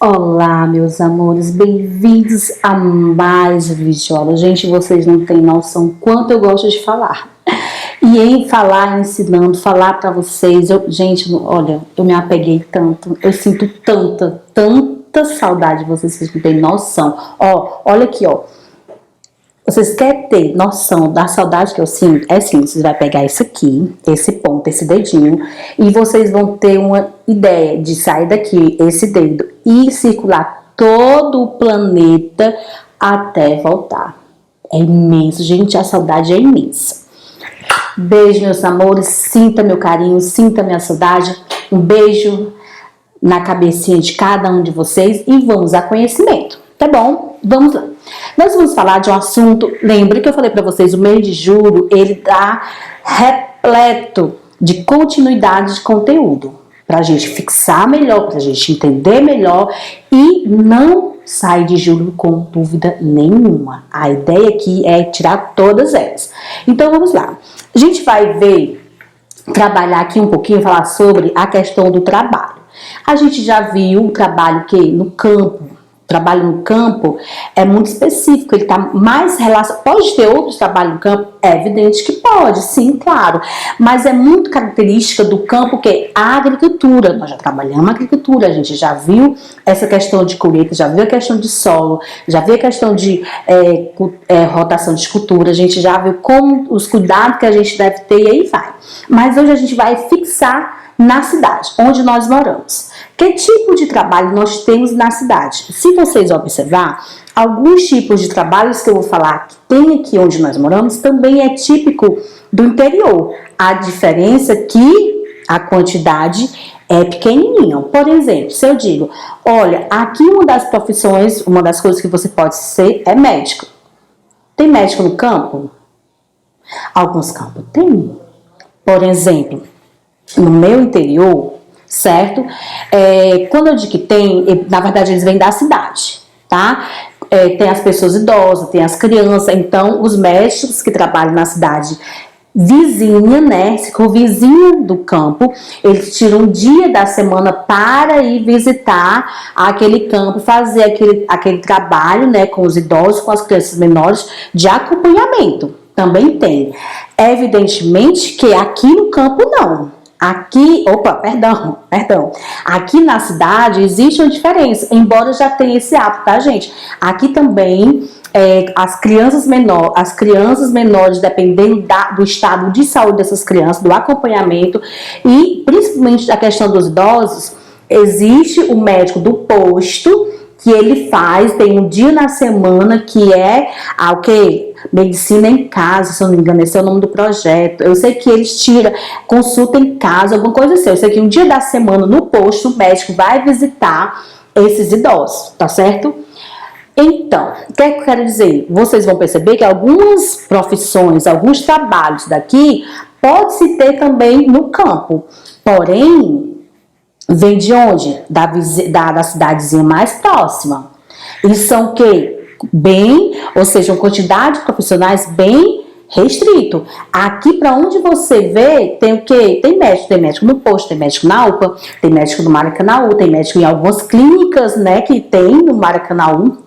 Olá, meus amores, bem-vindos a mais um vídeo aula. Gente, vocês não têm noção quanto eu gosto de falar. E em falar, ensinando, falar pra vocês, gente, olha, eu me apeguei tanto, eu sinto tanta saudade de vocês não têm noção. Ó, olha aqui, ó. Vocês querem ter noção da saudade que eu sinto? É assim, vocês vão pegar isso aqui, esse ponto, esse dedinho, e vocês vão ter uma ideia de sair daqui, esse dedo, e circular todo o planeta até voltar. É imenso, gente, a saudade é imensa. Beijo, meus amores, sinta meu carinho, sinta minha saudade. Um beijo na cabecinha de cada um de vocês e vamos a conhecimento, tá bom? Vamos lá. Nós vamos falar de um assunto, lembre que eu falei para vocês, o mês de julho, ele tá repleto de continuidade de conteúdo, pra gente fixar melhor, pra gente entender melhor e não sair de julho com dúvida nenhuma. A ideia aqui é tirar todas elas. Então vamos lá. A gente vai trabalhar aqui um pouquinho, falar sobre a questão do trabalho. A gente já viu o trabalho que no campo, trabalho no campo é muito específico, ele está mais relacionado. Pode ter outros trabalhos no campo? É evidente que pode, sim, claro. Mas é muito característica do campo que é a agricultura. Nós já trabalhamos na agricultura, a gente já viu essa questão de colheita, já viu a questão de solo, já viu a questão de rotação de cultura, a gente já viu como os cuidados que a gente deve ter e aí vai. Mas hoje a gente vai fixar na cidade, onde nós moramos. Que tipo de trabalho nós temos na cidade? Se vocês observar, alguns tipos de trabalhos que eu vou falar que tem aqui onde nós moramos, também é típico do interior. A diferença é que a quantidade é pequenininha. Por exemplo, se eu digo, olha, aqui uma das profissões, uma das coisas que você pode ser é médico. Tem médico no campo? Alguns campos tem. Por exemplo, no meu interior, certo? Quando eu digo que tem, na verdade eles vêm da cidade, tá? Tem as pessoas idosas, tem as crianças, então os médicos que trabalham na cidade vizinha, né? Se for vizinha do campo, eles tiram um dia da semana para ir visitar aquele campo, fazer aquele trabalho, né? Com os idosos, com as crianças menores, de acompanhamento. Também tem. Evidentemente que aqui no campo não. Aqui, perdão. Aqui na cidade existe uma diferença, embora já tenha esse hábito, tá, gente? Aqui também as crianças menores, dependendo do estado de saúde dessas crianças, do acompanhamento e principalmente da questão dos idosos, existe o médico do posto que ele faz, tem um dia na semana que é medicina em casa, se eu não me engano, esse é o nome do projeto. Eu sei que eles consulta em casa, alguma coisa assim. Eu sei que um dia da semana no posto o médico vai visitar esses idosos, tá certo? Então, o que é que eu quero dizer? Vocês vão perceber que algumas profissões, alguns trabalhos daqui, pode-se ter também no campo. Porém, vem de onde? Da cidadezinha mais próxima. Eles são o quê? Ou seja, uma quantidade de profissionais bem restrito. Aqui, para onde você vê, tem o quê? Tem médico no posto, tem médico na UPA, tem médico no Maracanaú, tem médico em algumas clínicas, né, que tem no Maracanaú.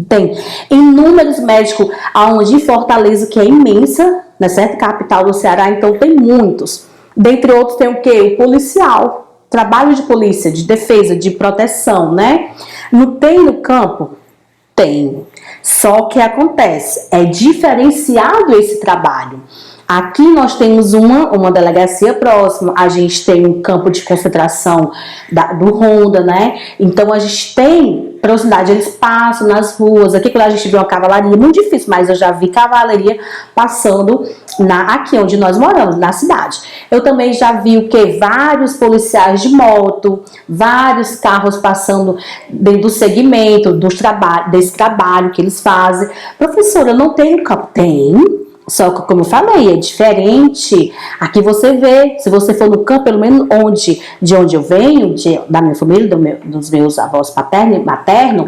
Tem inúmeros médicos aonde em Fortaleza, que é imensa, né, certo? Capital do Ceará, então tem muitos. Dentre outros tem o quê? O policial, trabalho de polícia, de defesa, de proteção, né? Não tem no campo? Tem. Só que acontece, é diferenciado esse trabalho. Aqui nós temos uma delegacia próxima, a gente tem um campo de concentração do Ronda, né? Então a gente tem proximidade, eles passam nas ruas. Aqui quando a gente vê uma cavalaria, muito difícil, mas eu já vi cavalaria passando aqui onde nós moramos, na cidade. Eu também já vi vários policiais de moto, vários carros passando dentro do segmento desse trabalho que eles fazem. Professora, não tem no campo? Tem. Só que, como eu falei, é diferente. Aqui você vê, se você for no campo, pelo menos de onde eu venho, da minha família, dos meus avós paterno e materno,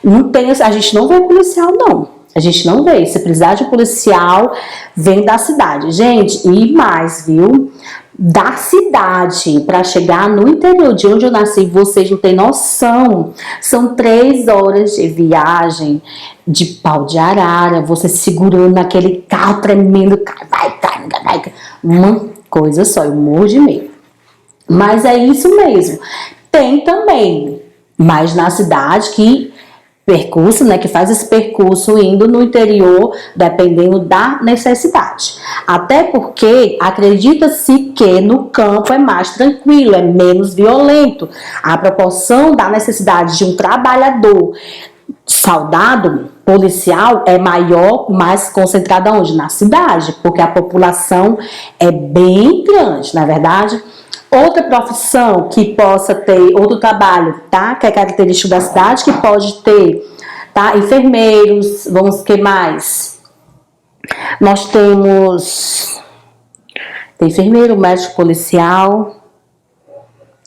não tem, a gente não vê policial, não. A gente não vê. Se precisar de policial, vem da cidade. Gente, e mais, viu? Da cidade para chegar no interior de onde eu nasci, vocês não têm noção. São 3 horas de viagem de pau de arara, você segurando naquele carro tremendo, vai. Uma coisa só, eu morro de medo. Mas é isso mesmo. Tem também, mas na cidade que percurso, né, que faz esse percurso indo no interior, dependendo da necessidade. Até porque acredita-se que no campo é mais tranquilo, é menos violento. A proporção da necessidade de um trabalhador soldado, policial, é maior, mais concentrada onde? Na cidade, porque a população é bem grande, na verdade. Outra profissão que possa ter, outro trabalho, tá? Que é característico da cidade, que pode ter, tá? Enfermeiros, vamos, que mais? Nós temos, tem enfermeiro, médico policial,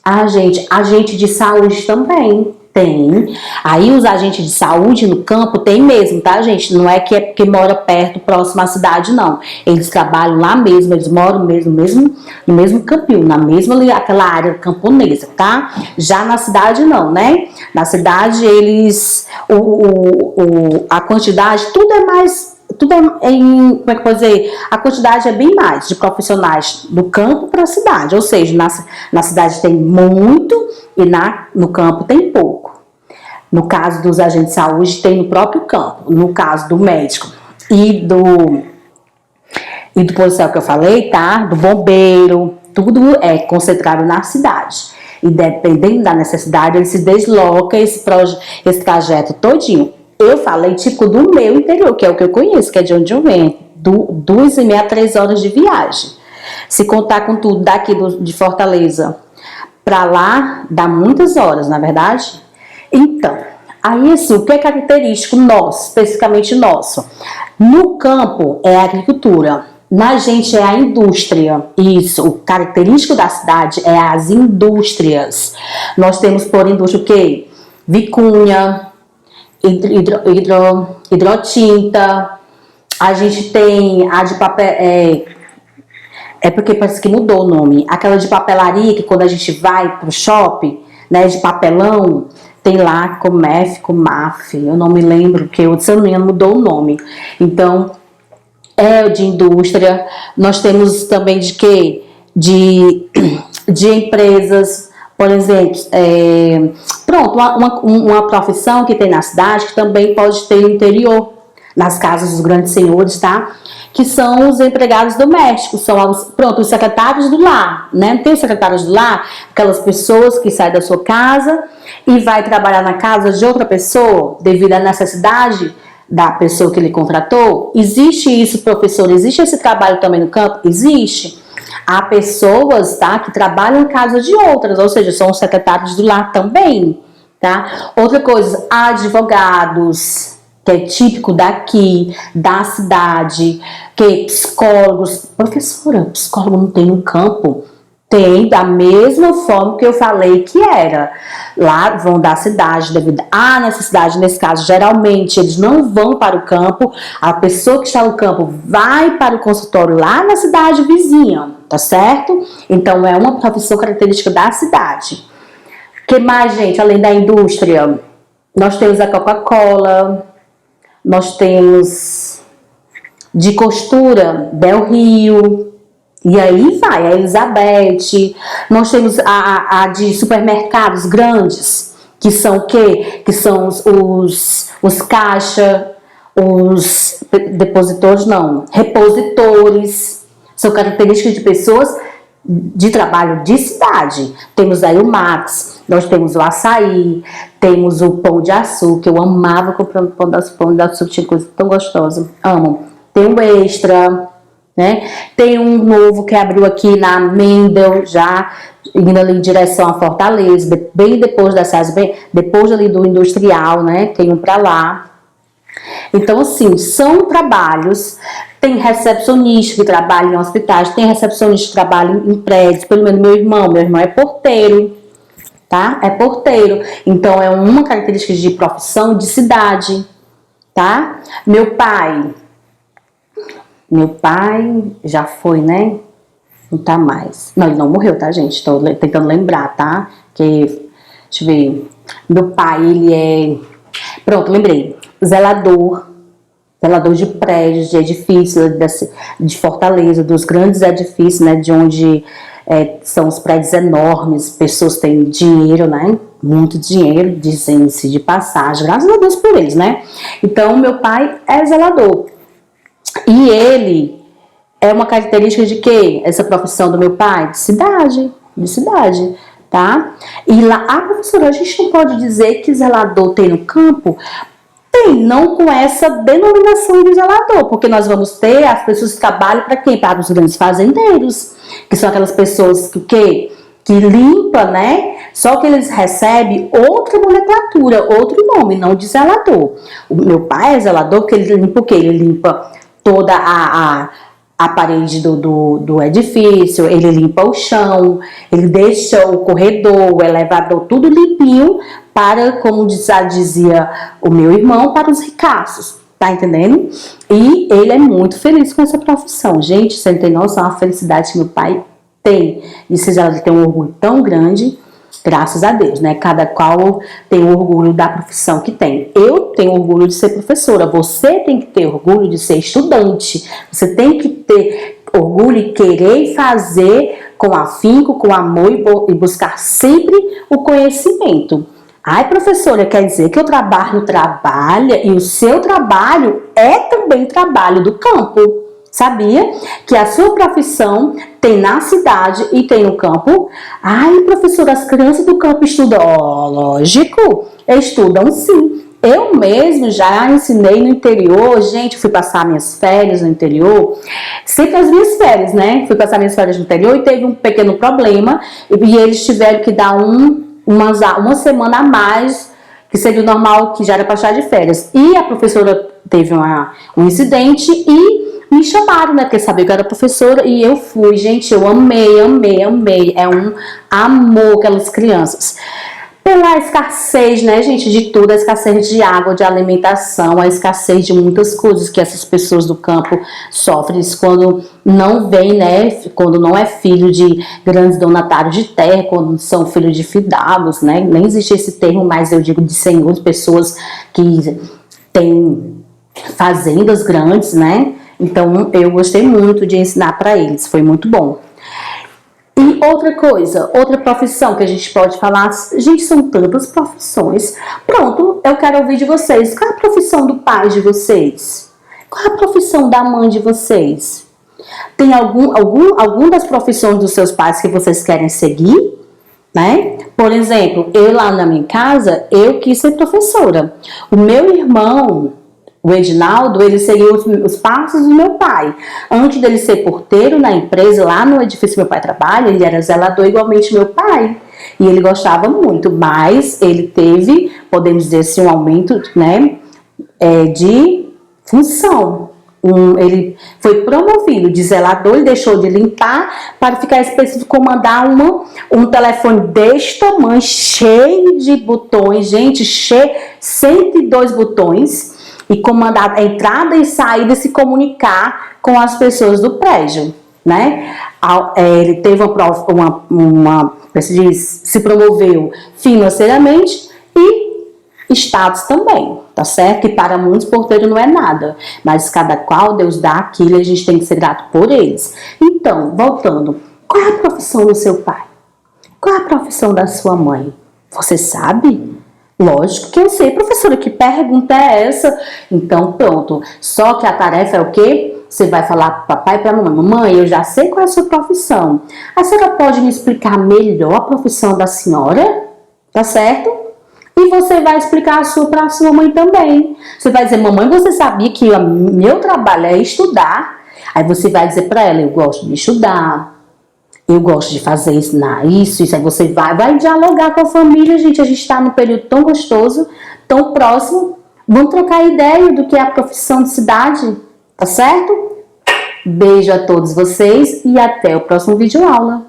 agente de saúde também. Tem. Aí os agentes de saúde no campo tem mesmo, tá, gente? Não é que é porque mora perto, próximo à cidade, não. Eles trabalham lá mesmo, eles moram no mesmo campinho, na mesma aquela área camponesa, tá? Já na cidade não, né? Na cidade eles, a quantidade, tudo é mais, tudo é em, como é que eu posso dizer? A quantidade é bem mais de profissionais do campo para a cidade, ou seja, na cidade tem muito e no campo tem pouco. No caso dos agentes de saúde, tem no próprio campo. No caso do médico e do policial que eu falei, tá? Do bombeiro, tudo é concentrado na cidade. E dependendo da necessidade, ele se desloca esse trajeto todinho. Eu falei tipo do meu interior, que é o que eu conheço, que é de onde eu venho. 2,5 a 3 horas de viagem. Se contar com tudo daqui de Fortaleza para lá, dá muitas horas, na verdade. Então, aí assim, o que é característico nosso, especificamente nosso? No campo é a agricultura, na gente é a indústria. Isso, o característico da cidade é as indústrias. Nós temos por indústria o quê? Vicunha, hidrotinta, a gente tem a de papel, porque parece que mudou o nome, aquela de papelaria que quando a gente vai pro shopping, né, de papelão, tem lá Comef, Comaf, eu não me lembro, porque o de São Luís mudou o nome. Então, é de indústria. Nós temos também de quê? De empresas, por exemplo, pronto, uma profissão que tem na cidade, que também pode ter no interior, nas casas dos grandes senhores, tá? Que são os empregados domésticos, são os secretários do lar, né? Tem os secretários do lar, aquelas pessoas que saem da sua casa e vai trabalhar na casa de outra pessoa devido à necessidade da pessoa que ele contratou. Existe isso, professor? Existe esse trabalho também no campo? Existe. Há pessoas, tá, que trabalham em casa de outras, ou seja, são os secretários do lar também, tá? Outra coisa, advogados, que é típico daqui, da cidade, que psicólogos, professora, psicólogo não tem no campo? Tem, da mesma forma que eu falei que era. Lá vão da cidade, devido à necessidade, nesse caso, geralmente eles não vão para o campo, a pessoa que está no campo vai para o consultório lá na cidade vizinha, tá certo? Então é uma profissão característica da cidade. O que mais, gente, além da indústria? Nós temos a Coca-Cola, nós temos de costura, Del Rio, e aí vai, a Elizabeth. Nós temos a de supermercados grandes, que são o quê? Que são os caixa, os depositores, não, repositores. São características de pessoas de trabalho de cidade. Temos aí o Max, nós temos o açaí, temos o pão de açúcar, eu amava comprar pão de açúcar, tinha coisa tão gostosa, amo. Tem o Extra, né? Tem um novo que abriu aqui na Mendel, já indo ali em direção a Fortaleza, bem depois depois ali do Industrial, né? Tem um para lá. Então, assim, são trabalhos. Tem recepcionista que trabalha em hospitais, tem recepcionista que trabalha em prédios, pelo menos meu irmão é porteiro, tá? É porteiro. Então, é uma característica de profissão de cidade, tá? Meu pai já foi, né? Não tá mais. Não, ele não morreu, tá, gente? Tô tentando lembrar, tá? Que, deixa eu ver. Meu pai, ele é... Pronto, lembrei. Zelador de prédios, de edifícios, de Fortaleza, dos grandes edifícios, né? De onde são os prédios enormes, pessoas têm dinheiro, né? Muito dinheiro, dizem-se de passagem, graças a Deus por eles, né? Então, meu pai é zelador. E ele é uma característica de quê? Essa profissão do meu pai? De cidade, tá? E lá, professora, a gente não pode dizer que zelador tem no campo? Tem, não com essa denominação de zelador, porque nós vamos ter as pessoas que trabalham para quem? Para os grandes fazendeiros, que são aquelas pessoas que limpa, né? Só que eles recebem outra nomenclatura, outro nome, não de zelador. O meu pai é zelador porque ele limpa o quê? Ele limpa toda a parede do edifício, ele limpa o chão, ele deixa o corredor, o elevador, tudo limpinho para, como dizia o meu irmão, para os ricaços, tá entendendo? E ele é muito feliz com essa profissão. Gente, você não tem noção, a felicidade que meu pai tem. E ele tem um orgulho tão grande, graças a Deus, né? Cada qual tem orgulho da profissão que tem. Eu tenho orgulho de ser professora, você tem que ter orgulho de ser estudante, você tem que ter orgulho e querer fazer com afinco, com amor e buscar sempre o conhecimento. Ai, professora, quer dizer que eu trabalha e o seu trabalho é também trabalho do campo. Sabia que a sua profissão tem na cidade e tem no campo? Ai, professora, as crianças do campo estudam? Oh, lógico, estudam sim. Eu mesmo já ensinei no interior, gente, fui passar minhas férias no interior, sempre as minhas férias, né? Fui passar minhas férias no interior e teve um pequeno problema e eles tiveram que dar uma semana a mais, que seria o normal, que já era para estar de férias. E a professora teve um incidente e me chamaram, né, porque sabia que eu era professora e eu fui. Gente, eu amei. É um amor aquelas crianças. Pela escassez, né, gente, de tudo, a escassez de água, de alimentação, a escassez de muitas coisas que essas pessoas do campo sofrem quando não vem, né, quando não é filho de grandes donatários de terra, quando são filhos de fidados, né, nem existe esse termo, mas eu digo de senhores, pessoas que têm fazendas grandes, né. Então, eu gostei muito de ensinar para eles, foi muito bom. E outra coisa, outra profissão que a gente pode falar, gente, são tantas profissões. Pronto, eu quero ouvir de vocês. Qual é a profissão do pai de vocês? Qual é a profissão da mãe de vocês? Tem algum das profissões dos seus pais que vocês querem seguir? Né? Por exemplo, eu lá na minha casa, eu quis ser professora. O meu irmão, o Edinaldo, ele seguiu os passos do meu pai. Antes dele ser porteiro na empresa, lá no edifício que meu pai trabalha, ele era zelador igualmente meu pai. E ele gostava muito, mas ele teve, podemos dizer assim, um aumento, né, de função. Ele foi promovido de zelador, ele deixou de limpar para ficar específico, comandar um telefone deste tamanho, cheio de botões, gente, 102 botões, e comandar a entrada e saída e se comunicar com as pessoas do prédio, né? Ele teve se promoveu financeiramente e status também, tá certo? Que para muitos porteiros não é nada, mas cada qual Deus dá aquilo e a gente tem que ser grato por eles. Então, voltando, qual é a profissão do seu pai? Qual é a profissão da sua mãe? Você sabe? Lógico que eu sei, professora, que pergunta é essa? Então, pronto. Só que a tarefa é o quê? Você vai falar para papai e para a mamãe. Mamãe, eu já sei qual é a sua profissão. A senhora pode me explicar melhor a profissão da senhora? Tá certo? E você vai explicar a sua para a sua mãe também. Você vai dizer, mamãe, você sabia que o meu trabalho é estudar? Aí você vai dizer para ela, eu gosto de estudar. Eu gosto de fazer ensinar isso. Aí você vai dialogar com a família, gente. A gente está num período tão gostoso, tão próximo. Vamos trocar ideia do que é a profissão de cidade, tá certo? Beijo a todos vocês e até o próximo vídeo aula.